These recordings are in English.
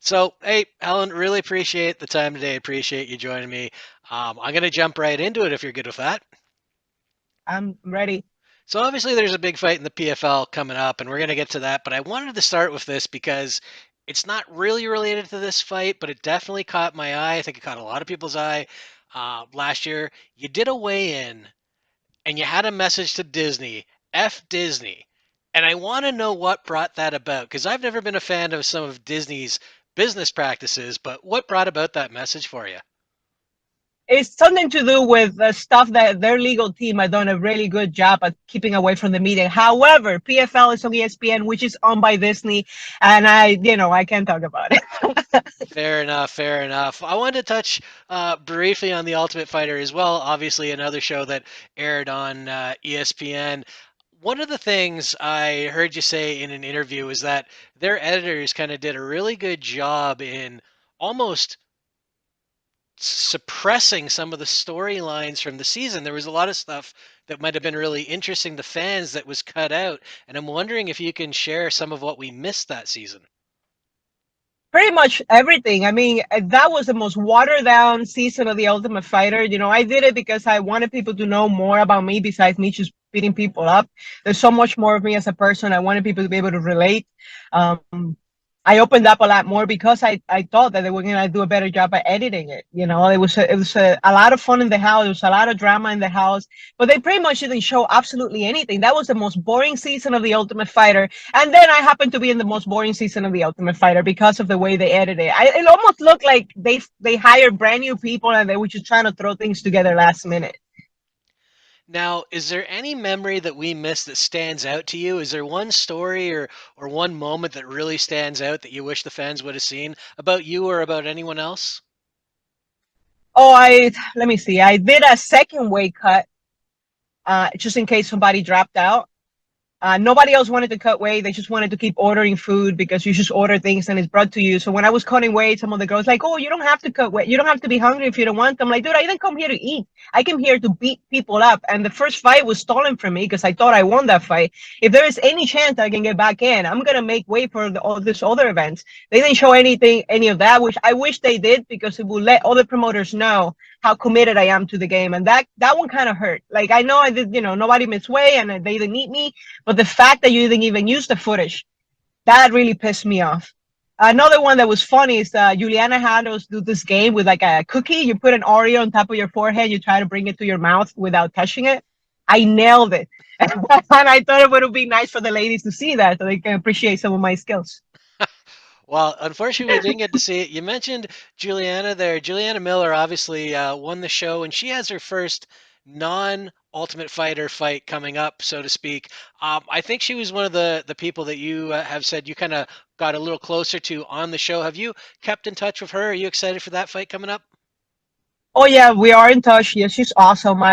So, hey, Helen, really appreciate the time today. Appreciate you joining me. I'm going to jump right into it if you're good with that. I'm ready. So, obviously, there's a big fight in the PFL coming up, and we're going to get to that. But I wanted to start with this because it's not really related to this fight, but it definitely caught my eye. I think it caught a lot of people's eye last year. You did a weigh in and you had a message to Disney, F Disney. And I want to know what brought that about because I've never been a fan of some of Disney's business practices, but what brought about that message for you? It's something to do with the stuff that their legal team had done a really good job at keeping away from the media. However, PFL is on ESPN, which is owned by Disney, and I can't talk about it. Fair enough, fair enough. I wanted to touch briefly on The Ultimate Fighter as well. Obviously, another show that aired on ESPN. One of the things I heard you say in an interview is that their editors kind of did a really good job in almost suppressing some of the storylines from the season. There was a lot of stuff that might have been really interesting to fans that was cut out, and I'm wondering if you can share some of what we missed that season. Pretty much everything. I mean, that was the most watered down season of The Ultimate Fighter. I did it because I wanted people to know more about me besides me just beating people up. There's so much more of me as a person. I wanted people to be able to relate. Um, I opened up a lot more because I thought that they were gonna do a better job at editing it. It was a lot of fun in the house. There was a lot of drama in the house, but they pretty much didn't show absolutely anything. That was the most boring season of The Ultimate Fighter, and then I happened to be in the most boring season of The Ultimate Fighter because of the way they edited it. It almost looked like they hired brand new people and they were just trying to throw things together last minute. Now, is there any memory that we missed that stands out to you? Is there one story or one moment that really stands out that you wish the fans would have seen about you or about anyone else? Oh, I let me see. I did a second weight cut just in case somebody dropped out. Nobody else wanted to cut weight. They just wanted to keep ordering food because you just order things and it's brought to you. So when I was cutting weight, some of the girls like, "Oh, you don't have to cut weight. You don't have to be hungry if you don't want." I'm like, "Dude, I didn't come here to eat. I came here to beat people up." And the first fight was stolen from me because I thought I won that fight. If there is any chance I can get back in, I'm gonna make way for all this other events. They didn't show any of that, which I wish they did because it would let other promoters know how committed I am to the game. And that one kind of hurt. Like I know I did, nobody missed weight and they didn't need me, but the fact that you didn't even use the footage, that really pissed me off. Another one that was funny is Juliana had us do this game with like a cookie. You put an Oreo on top of your forehead. You try to bring it to your mouth without touching it. I nailed it. And I thought it would be nice for the ladies to see that so they can appreciate some of my skills. Well, unfortunately, we didn't get to see it. You mentioned Juliana there. Juliana Miller obviously won the show, and she has her first non-Ultimate Fighter fight coming up, so to speak. I think she was one of the people that you have said you kind of got a little closer to on the show. Have you kept in touch with her? Are you excited for that fight coming up? Oh yeah, we are in touch. Yeah, she's awesome.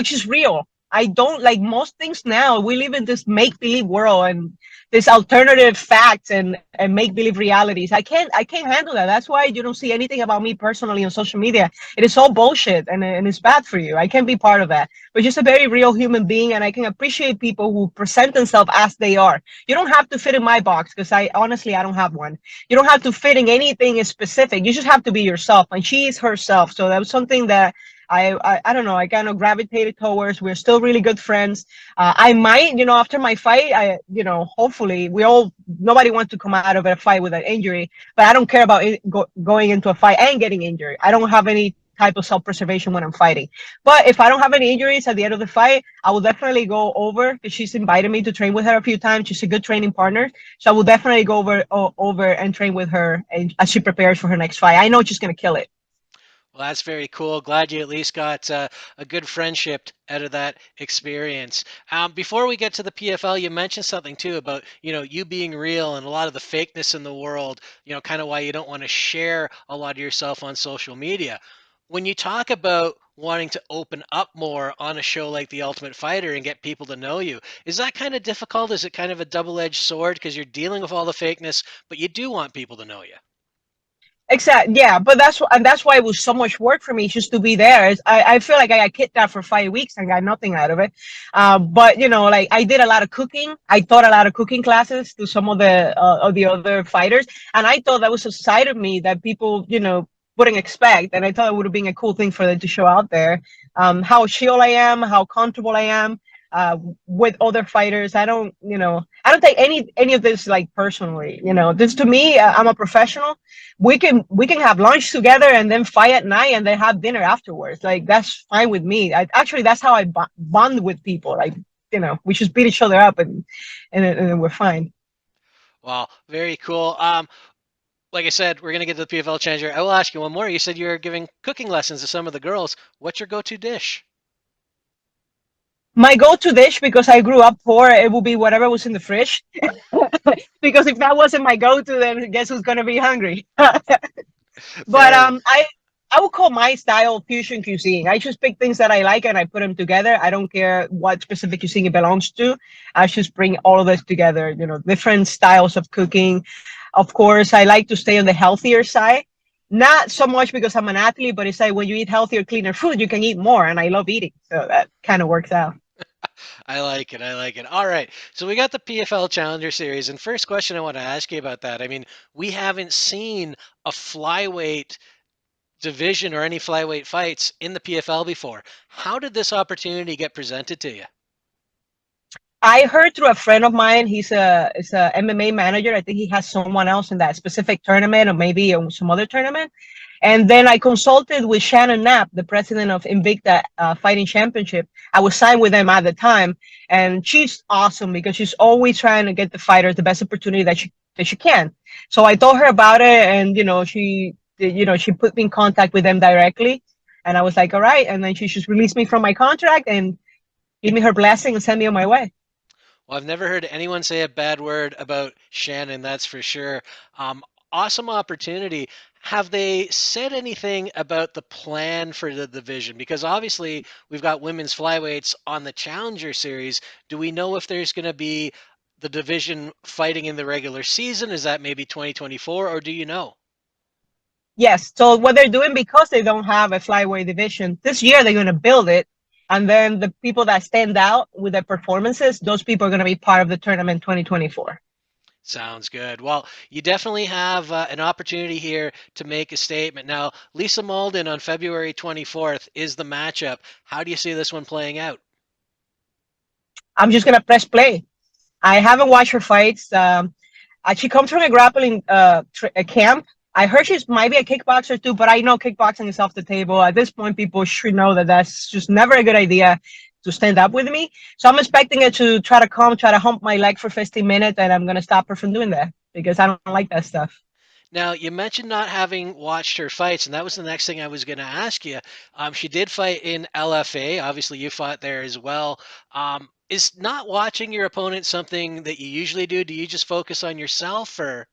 She's real. I don't like most things now. We live in this make believe world and this alternative facts and make believe realities. I can't handle that. That's why you don't see anything about me personally on social media. It is all bullshit and it's bad for you. I can't be part of that. But just a very real human being, and I can appreciate people who present themselves as they are. You don't have to fit in my box because I don't have one. You don't have to fit in anything specific. You just have to be yourself, and she is herself. So that was something that I don't know. I kind of gravitated towards. We're still really good friends. I might, after my fight, hopefully nobody wants to come out of a fight with an injury, but I don't care about going into a fight and getting injured. I don't have any type of self-preservation when I'm fighting. But if I don't have any injuries at the end of the fight, I will definitely go over because she's invited me to train with her a few times. She's a good training partner. So I will definitely go over and train with her as she prepares for her next fight. I know she's gonna kill it. Well, that's very cool. Glad you at least got a good friendship out of that experience. Before we get to the PFL, you mentioned something too about you being real and a lot of the fakeness in the world. Kind of why you don't want to share a lot of yourself on social media. When you talk about wanting to open up more on a show like The Ultimate Fighter and get people to know you, is that kind of difficult? Is it kind of a double-edged sword because you're dealing with all the fakeness, but you do want people to know you? Exactly. Yeah, but that's why it was so much work for me just to be there. I feel like I got kidnapped for 5 weeks and got nothing out of it. But like I did a lot of cooking. I taught a lot of cooking classes to some of the other fighters, and I thought that was a side of me that people wouldn't expect, and I thought it would have been a cool thing for them to show out there. How chill I am, how comfortable I am uh, with other fighters. I don't take any of this like personally. This to me, I'm a professional. We can have lunch together and then fight at night and then have dinner afterwards. Like that's fine with me. Actually, that's how I bond with people. Like we just beat each other up and we're fine. Wow, very cool. Like I said, we're gonna get to the PFL Challenger. I will ask you one more. You said you're giving cooking lessons to some of the girls. What's your go-to dish? My go-to dish, because I grew up poor, it will be whatever was in the fridge. Because if that wasn't my go-to, then guess who's gonna be hungry? But Fair. I would call my style fusion cuisine. I just pick things that I like and I put them together. I don't care what specific cuisine it belongs to. I just bring all of this together. Different styles of cooking. Of course, I like to stay on the healthier side. Not so much because I'm an athlete, but it's like when you eat healthier, cleaner food, you can eat more, and I love eating, so that kind of works out. I like it. I like it. All right. So we got the PFL Challenger Series, and first question I want to ask you about that. I mean, we haven't seen a flyweight division or any flyweight fights in the PFL before. How did this opportunity get presented to you? I heard through a friend of mine. He's a MMA manager. I think he has someone else in that specific tournament, or maybe on some other tournament. And then I consulted with Shannon Knapp, the president of Invicta Fighting Championship. I was signed with them at the time, and she's awesome because she's always trying to get the fighters the best opportunity that she can. So I told her about it, and she put me in contact with them directly, and I was like, all right. And then she just released me from my contract and gave me her blessing and sent me on my way. Well, I've never heard anyone say a bad word about Shannon, that's for sure. Um, awesome opportunity. Have they said anything about the plan for the division? Because obviously we've got women's flyweights on the Challenger Series. Do we know if there's going to be the division fighting in the regular season? Is that maybe 2024, or do you know? Yes. So what they're doing, because they don't have a flyweight division this year, they're going to build it, and then the people that stand out with their performances, those people are going to be part of the tournament 2024. Sounds good. Well, you definitely have an opportunity here to make a statement. Now, Lisa Malden on February 24th is the matchup. How do you see this one playing out? I'm just going to press play. I haven't watched her fights. She comes from a grappling a camp. I heard she's might be a kickboxer too, but I know kickboxing is off the table. At this point, people should know that that's just never a good idea to stand up with me. So I'm expecting her to try to hump my leg for 15 minutes, and I'm going to stop her from doing that because I don't like that stuff. Now, you mentioned not having watched her fights, and that was the next thing I was going to ask you. She did fight in LFA. Obviously, you fought there as well. Is not watching your opponent something that you usually do? Do you just focus on yourself, or?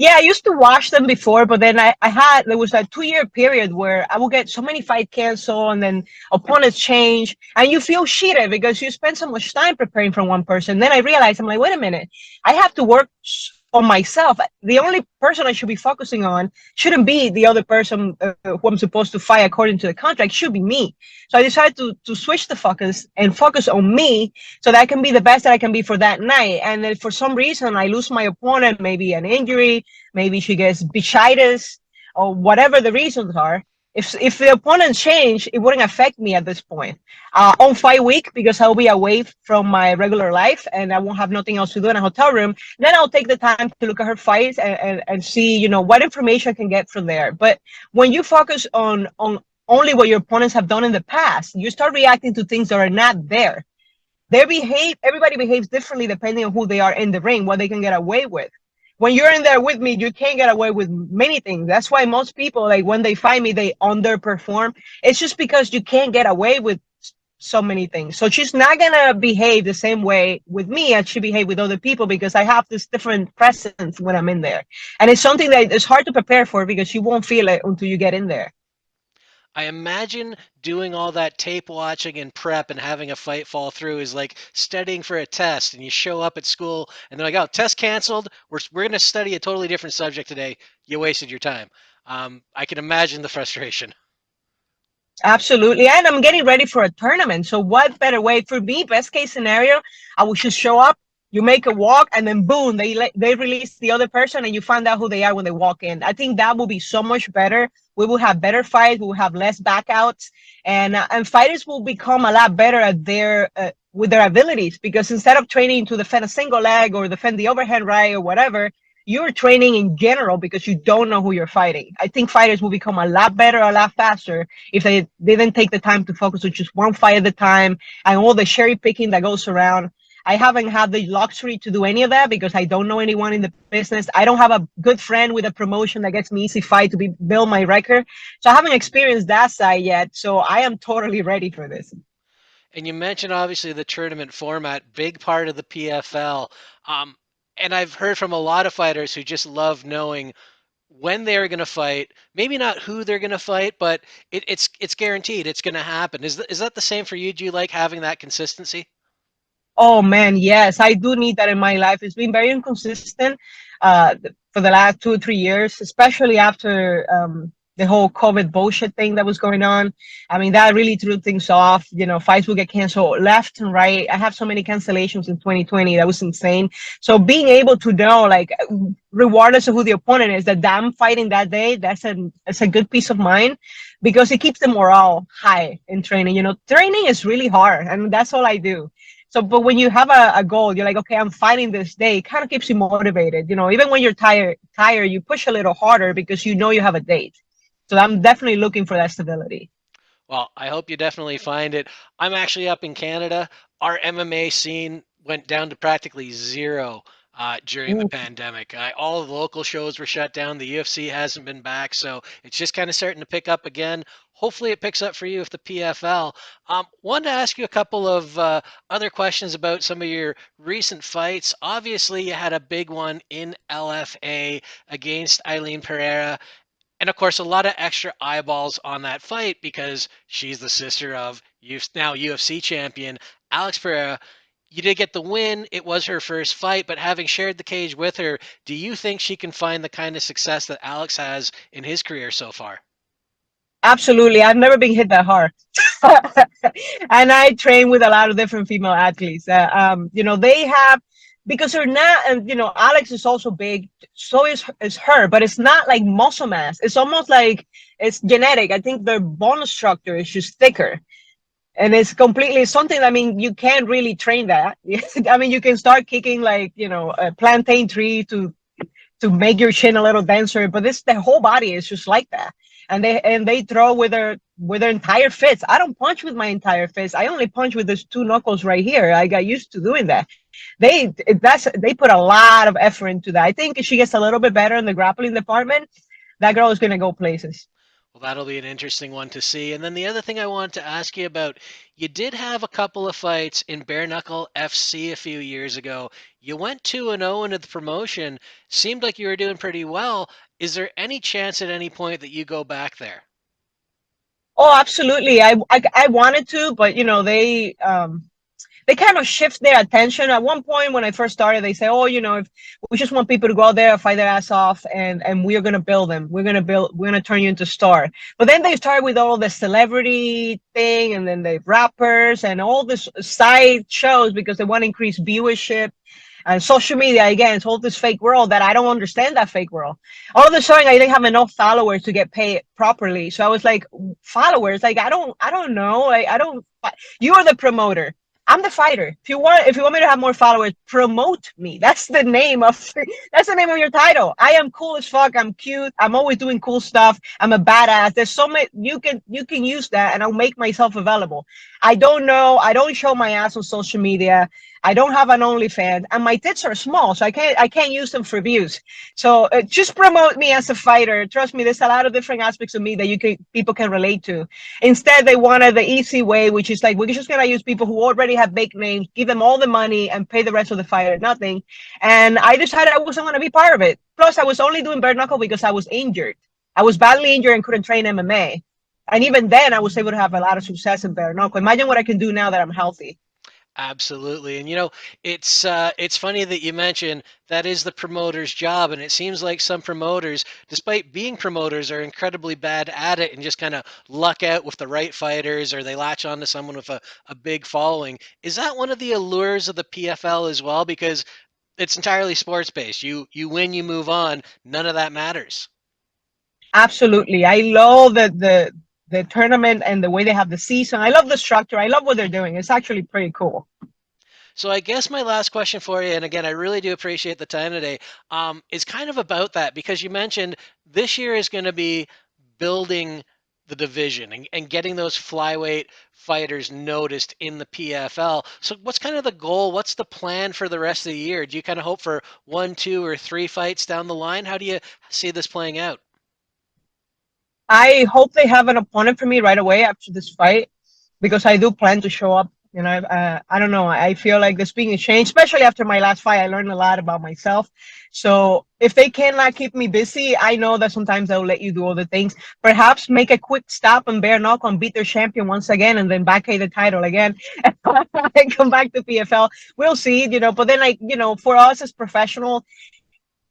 Yeah, I used to watch them before, but then there was a 2 year period where I would get so many fight cancel and then opponents change and you feel cheated because you spend so much time preparing for one person. Then I realized, I'm like, wait a minute, I have to work on myself. The only person I should be focusing on shouldn't be the other person who I'm supposed to fight according to the contract. It should be me. So I decided to switch the focus and focus on me so that I can be the best that I can be for that night. And then for some reason I lose my opponent, maybe an injury, maybe she gets bichitis, or whatever the reasons are. If the opponent change, it wouldn't affect me at this point. On fight week, because I'll be away from my regular life and I won't have nothing else to do in a hotel room, then I'll take the time to look at her fights and see, what information I can get from there. But when you focus on only what your opponents have done in the past, you start reacting to things that are not there. Everybody behaves differently depending on who they are in the ring, what they can get away with. When you're in there with me, you can't get away with many things. That's why most people, like when they find me, they underperform. It's just because you can't get away with so many things. So she's not gonna behave the same way with me as she behave with other people because I have this different presence when I'm in there. And it's something that it's hard to prepare for because you won't feel it until you get in there. I imagine doing all that tape watching and prep and having a fight fall through is like studying for a test, and you show up at school and they're like, "Oh, test canceled. We're going to study a totally different subject today. You wasted your time." I can imagine the frustration. Absolutely. And I'm getting ready for a tournament. So what better way for me? Best case scenario, I will just show up, you make a walk, and then boom, they release the other person and you find out who they are when they walk in. I think that will be so much better. We will have better fights, we will have less backouts, and fighters will become a lot better at their with their abilities, because instead of training to defend a single leg or defend the overhand right or whatever, you're training in general because you don't know who you're fighting. I think fighters will become a lot better, a lot faster if they didn't take the time to focus on just one fight at a time and all the cherry picking that goes around. I haven't had the luxury to do any of that because I don't know anyone in the business. I don't have a good friend with a promotion that gets me easy fight to build my record. So I haven't experienced that side yet. So I am totally ready for this. And you mentioned obviously the tournament format, big part of the PFL. Um, and I've heard from a lot of fighters who just love knowing when they're going to fight. Maybe not who they're going to fight, but it's guaranteed. It's going to happen. Is that the same for you? Do you like having that consistency? Oh man, yes, I do need that in my life. It's been very inconsistent for the last 2 or 3 years, especially after the whole COVID bullshit thing that was going on. I mean, that really threw things off. You know, fights will get canceled left and right. I have so many cancellations in 2020. That was insane. So being able to know, like, regardless of who the opponent is, that I'm fighting that day, that's a good peace of mind because it keeps the morale high in training. You know, training is really hard, and that's all I do. So, but when you have a goal, you're like, okay, I'm fighting this day. It kind of keeps you motivated. You know, even when you're tired, you push a little harder because you know you have a date. So I'm definitely looking for that stability. Well, I hope you definitely find it. I'm actually up in Canada. Our MMA scene went down to practically zero during the Ooh, pandemic. All of the local shows were shut down. The UFC hasn't been back, so it's just kind of starting to pick up again. Hopefully, it picks up for you with the PFL. Wanted to ask you a couple of other questions about some of your recent fights. Obviously, you had a big one in LFA against Eileen Pereira. And of course, a lot of extra eyeballs on that fight because she's the sister of now UFC champion Alex Pereira. You did get the win. It was her first fight, but having shared the cage with her, do you think she can find the kind of success that Alex has in his career so far? absolutely. I've never been hit that hard. And I train with a lot of different female athletes. You know, they have, because they're not, and you know, Alex is also big, so is her, but it's not like muscle mass. It's almost like it's genetic. I think their bone structure is just thicker. And it's completely something. I mean, you can't really train that. I mean, you can start kicking like, you know, a plantain tree to make your chin a little denser, but this the whole body is just like that. And they throw with their entire fist. I don't punch with my entire fist. I only punch with those two knuckles right here. I got used to doing that. They put a lot of effort into that. I think if she gets a little bit better in the grappling department, that girl is gonna go places. Well, that'll be an interesting one to see. And then the other thing I wanted to ask you about, you did have a couple of fights in bare knuckle FC a few years ago. You went 2-0 into the promotion. Seemed like you were doing pretty well. Is there any chance at any point that you go back there? Oh, absolutely. I wanted to, but you know, they kind of shift their attention. At one point, when I first started, they say, "Oh, you know, if we just want people to go out there, fight their ass off, and we're gonna build them. We're gonna turn you into a star." But then they started with all the celebrity thing, and then the rappers and all this side shows because they want to increase viewership. And social media again, it's all this fake world that I don't understand that fake world. All of a sudden, I didn't have enough followers to get paid properly. So I was like, followers, like I don't know, like I don't. You are the promoter. I'm the fighter. If you want me to have more followers, promote me. That's the name of that's the name of your title. I am cool as fuck. I'm cute. I'm always doing cool stuff. I'm a badass. There's so many you can use that, and I'll make myself available. I don't know. I don't show my ass on social media. I don't have an OnlyFans, and my tits are small, so I can't use them for views. So just promote me as a fighter. Trust me, there's a lot of different aspects of me that people can relate to. Instead, they wanted the easy way, which is like we're just gonna use people who already have big names, give them all the money, and pay the rest of the fighter nothing. And I decided I wasn't gonna be part of it. Plus, I was only doing bare knuckle because I was injured. I was badly injured and couldn't train MMA. And even then, I was able to have a lot of success in bare knuckle. Imagine what I can do now that I'm healthy. Absolutely. And it's funny that you mentioned that is the promoter's job, and it seems like some promoters, despite being promoters, are incredibly bad at it and just kind of luck out with the right fighters, or they latch on to someone with a big following. Is that one of the allures of the PFL as well? Because it's entirely sports based. You win, you move on. None of that matters. Absolutely. I love the tournament and the way they have the season. I love the structure. I love what they're doing. It's actually pretty cool. So I guess my last question for you, and again, I really do appreciate the time today, is kind of about that because you mentioned this year is going to be building the division and getting those flyweight fighters noticed in the PFL. So what's kind of the goal? What's the plan for the rest of the year? Do you kind of hope for one, two, or three fights down the line? How do you see this playing out? I hope they have an opponent for me right away after this fight because I do plan to show up. I don't know. I feel like there's being a change, especially after my last fight. I learned a lot about myself. So if they cannot keep me busy, I know that sometimes they'll let you do other things. Perhaps make a quick stop and bare knuckle and beat their champion once again, and then vacate the title again and come back to PFL. We'll see, But then, for us as professional,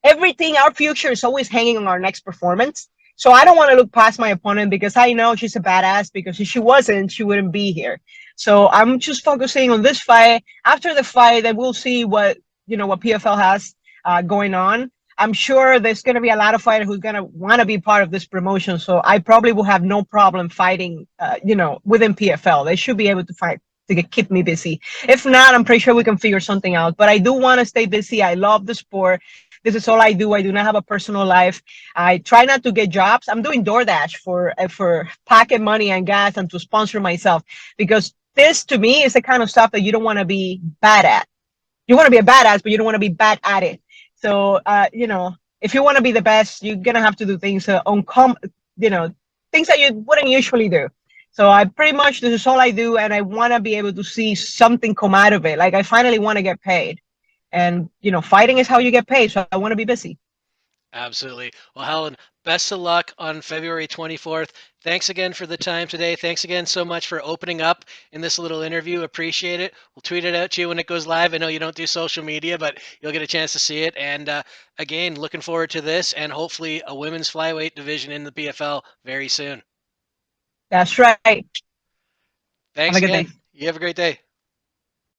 everything, our future is always hanging on our next performance. So I don't want to look past my opponent because I know she's a badass, because if she wasn't, she wouldn't be here. So I'm just focusing on this fight. After the fight, then we'll see what PFL has going on. I'm sure there's going to be a lot of fighters who's going to want to be part of this promotion. So I probably will have no problem fighting, within PFL. They should be able to fight to keep me busy. If not, I'm pretty sure we can figure something out. But I do want to stay busy. I love the sport. This is all I do. I do not have a personal life. I try not to get jobs. I'm doing DoorDash for pocket money and gas and to sponsor myself, because this to me is the kind of stuff that you don't want to be bad at. You want to be a badass, but you don't want to be bad at it. So, if you want to be the best, you're gonna have to do things you know, things that you wouldn't usually do. So I pretty much, this is all I do, and I want to be able to see something come out of it. Like, I finally want to get paid, and fighting is how you get paid. So I want to be busy. Absolutely. Well, Helen, best of luck on February 24th. Thanks again for the time today. Thanks again so much for opening up in this little interview. Appreciate it. We'll tweet it out to you when it goes live. I know you don't do social media, but you'll get a chance to see it. And again, looking forward to this and hopefully a women's flyweight division in the PFL very soon. That's right. Have Thanks a good day. again. You have a great day.